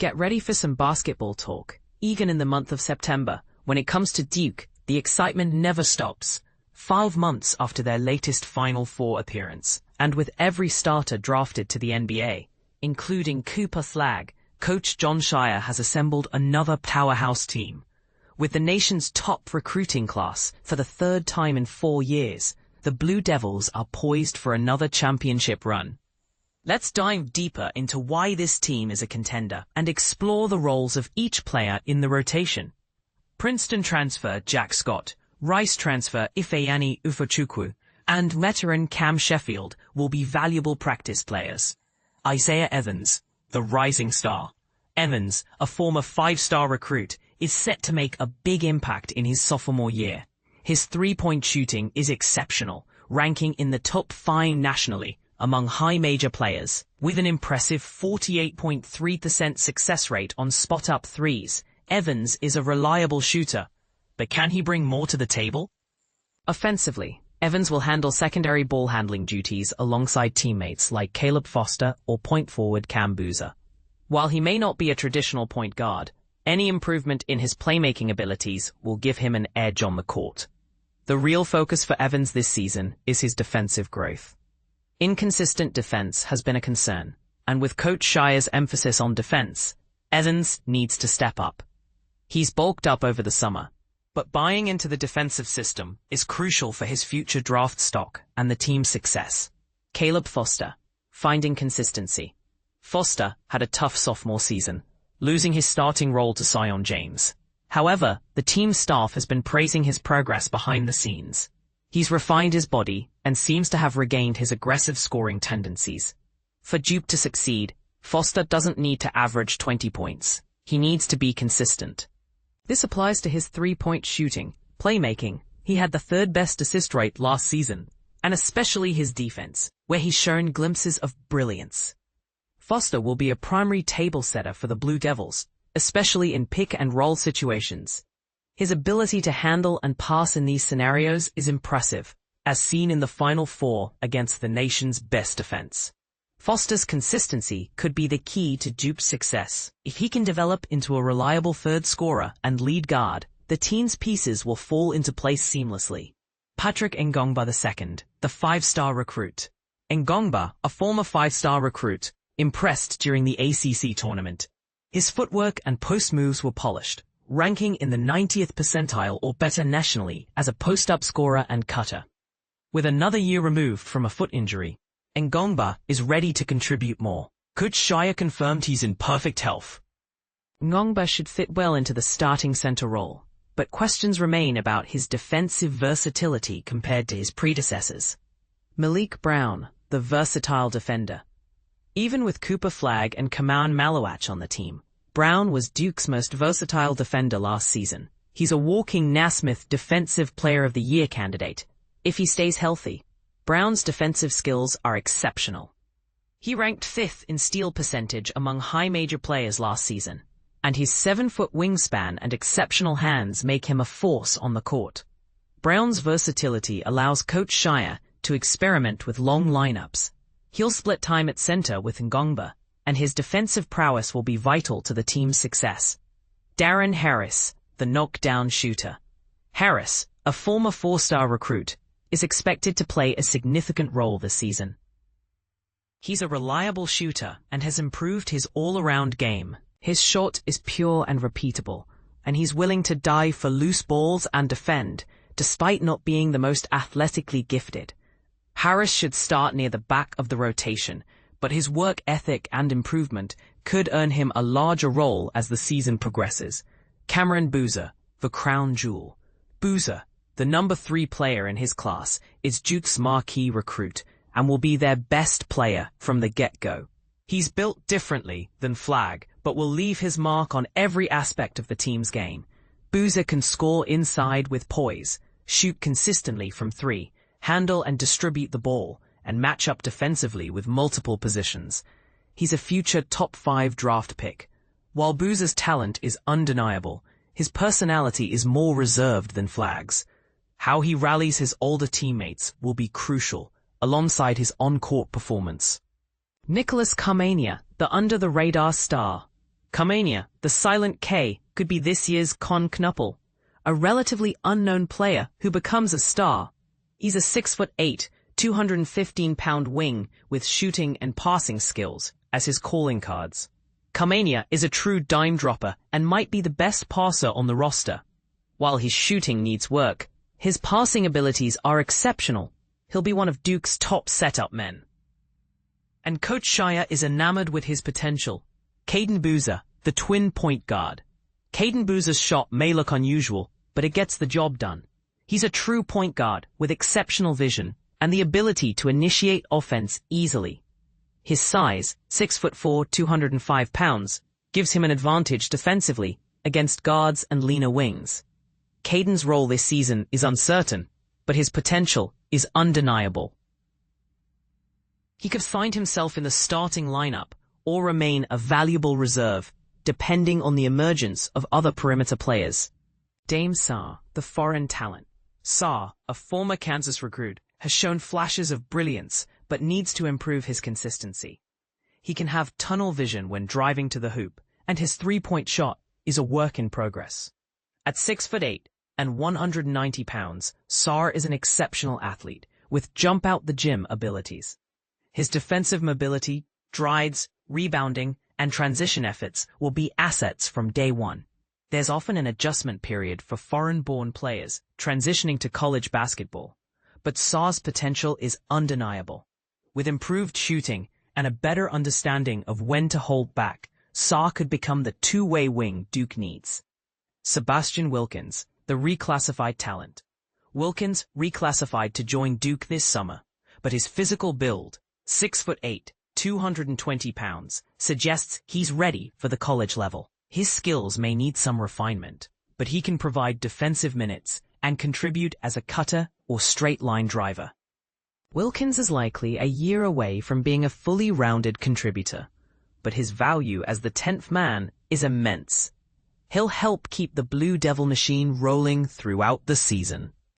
Get ready for some basketball talk, even in the month of September. When it comes to Duke, the excitement never stops. 5 months after their latest Final Four appearance, and with every starter drafted to the NBA, including Cooper Flagg, coach Jon Scheyer has assembled another powerhouse team. With the nation's top recruiting class for the 3rd time in 4 years, the Blue Devils are poised for another championship run. Let's dive deeper into why this team is a contender and explore the roles of each player in the rotation. Princeton transfer Jack Scott, Rice transfer Ifeanyi Ufochukwu, and veteran Cam Sheffield will be valuable practice players. Isaiah Evans, the rising star. Evans, a former 5-star recruit, is set to make a big impact in his sophomore year. His three-point shooting is exceptional, ranking in the top 5 nationally among high major players, with an impressive 48.3% success rate on spot-up threes. Evans is a reliable shooter, but can he bring more to the table? Offensively, Evans will handle secondary ball handling duties alongside teammates like Caleb Foster or point forward Cam Boozer. While he may not be a traditional point guard, any improvement in his playmaking abilities will give him an edge on the court. The real focus for Evans this season is his defensive growth. Inconsistent defense has been a concern, and with Coach Scheyer's emphasis on defense, Evans needs to step up. He's bulked up over the summer, but buying into the defensive system is crucial for his future draft stock and the team's success. Caleb Foster, finding consistency. Foster had a tough sophomore season, losing his starting role to Sion James. However, the team staff has been praising his progress behind the scenes. He's refined his body and seems to have regained his aggressive scoring tendencies. For Duke to succeed, Foster doesn't need to average 20 points. He needs to be consistent. This applies to his three-point shooting, playmaking. He had the 3rd best assist rate last season, and especially his defense, where he's shown glimpses of brilliance. Foster will be a primary table setter for the Blue Devils, especially in pick-and-roll situations. His ability to handle and pass in these scenarios is impressive, as seen in the Final Four against the nation's best defense. Foster's consistency could be the key to Duke's success. If he can develop into a reliable 3rd scorer and lead guard, the team's pieces will fall into place seamlessly. Patrick Ngongba II, the 5-star recruit. Ngongba, a former 5-star recruit, impressed during the ACC tournament. His footwork and post moves were polished, ranking in the 90th percentile or better nationally as a post-up scorer and cutter. With another year removed from a foot injury, Ngongba is ready to contribute more. Coach Scheyer confirmed he's in perfect health. Ngongba should fit well into the starting center role, but questions remain about his defensive versatility compared to his predecessors. Maliq Brown, the versatile defender. Even with Cooper Flagg and Khamenia on the team, Brown was Duke's most versatile defender last season. He's a walking Naismith Defensive Player of the Year candidate. If he stays healthy, Brown's defensive skills are exceptional. He ranked 5th in steal percentage among high major players last season, and his 7-foot wingspan and exceptional hands make him a force on the court. Brown's versatility allows Coach Scheyer to experiment with long lineups. He'll split time at center with Ngongba, and his defensive prowess will be vital to the team's success. Darren Harris, the knockdown shooter. Harris, a former 4-star recruit, is expected to play a significant role this season. He's a reliable shooter and has improved his all-around game. His shot is pure and repeatable, and he's willing to dive for loose balls and defend, despite not being the most athletically gifted. Harris should start near the back of the rotation, but his work ethic and improvement could earn him a larger role as the season progresses. Cameron Boozer, the crown jewel. Boozer, the number 3 player in his class, is Duke's marquee recruit and will be their best player from the get-go. He's built differently than Flagg, but will leave his mark on every aspect of the team's game. Boozer can score inside with poise, shoot consistently from 3, handle and distribute the ball, and match up defensively with multiple positions. He's a future top 5 draft pick. While Boozer's talent is undeniable, his personality is more reserved than Flagg's. How he rallies his older teammates will be crucial, alongside his on-court performance. Nikolas Khamenia, the under-the-radar star. Khamenia, the silent K, could be this year's Con Knuppel, a relatively unknown player who becomes a star. He's a 6'8", 215-pound wing with shooting and passing skills as his calling cards. Khamenia is a true dime dropper and might be the best passer on the roster. While his shooting needs work, his passing abilities are exceptional. He'll be one of Duke's top setup men. And Coach Scheyer is enamored with his potential. Caden Boozer, the twin point guard. Caden Boozer's shot may look unusual, but it gets the job done. He's a true point guard with exceptional vision and the ability to initiate offense easily. His size, 6'4", 205 pounds, gives him an advantage defensively against guards and leaner wings. Caden's role this season is uncertain, but his potential is undeniable. He could find himself in the starting lineup or remain a valuable reserve, depending on the emergence of other perimeter players. Dame Sarr, the foreign talent. Sarr, a former Kansas recruit, has shown flashes of brilliance but needs to improve his consistency. He can have tunnel vision when driving to the hoop, and his three-point shot is a work in progress. At 6'8" and 190 pounds, Sarr is an exceptional athlete with jump-out-the-gym abilities. His defensive mobility, drives, rebounding, and transition efforts will be assets from day one. There's often an adjustment period for foreign-born players transitioning to college basketball, but Sarr's potential is undeniable. With improved shooting and a better understanding of when to hold back, Sarr could become the two-way wing Duke needs. Sebastian Wilkins, the reclassified talent. Wilkins reclassified to join Duke this summer, but his physical build, 6'8", 220 pounds, suggests he's ready for the college level. His skills may need some refinement, but he can provide defensive minutes and contribute as a cutter or straight-line driver. Wilkins is likely a year away from being a fully rounded contributor, but his value as the 10th man is immense. He'll help keep the Blue Devil machine rolling throughout the season.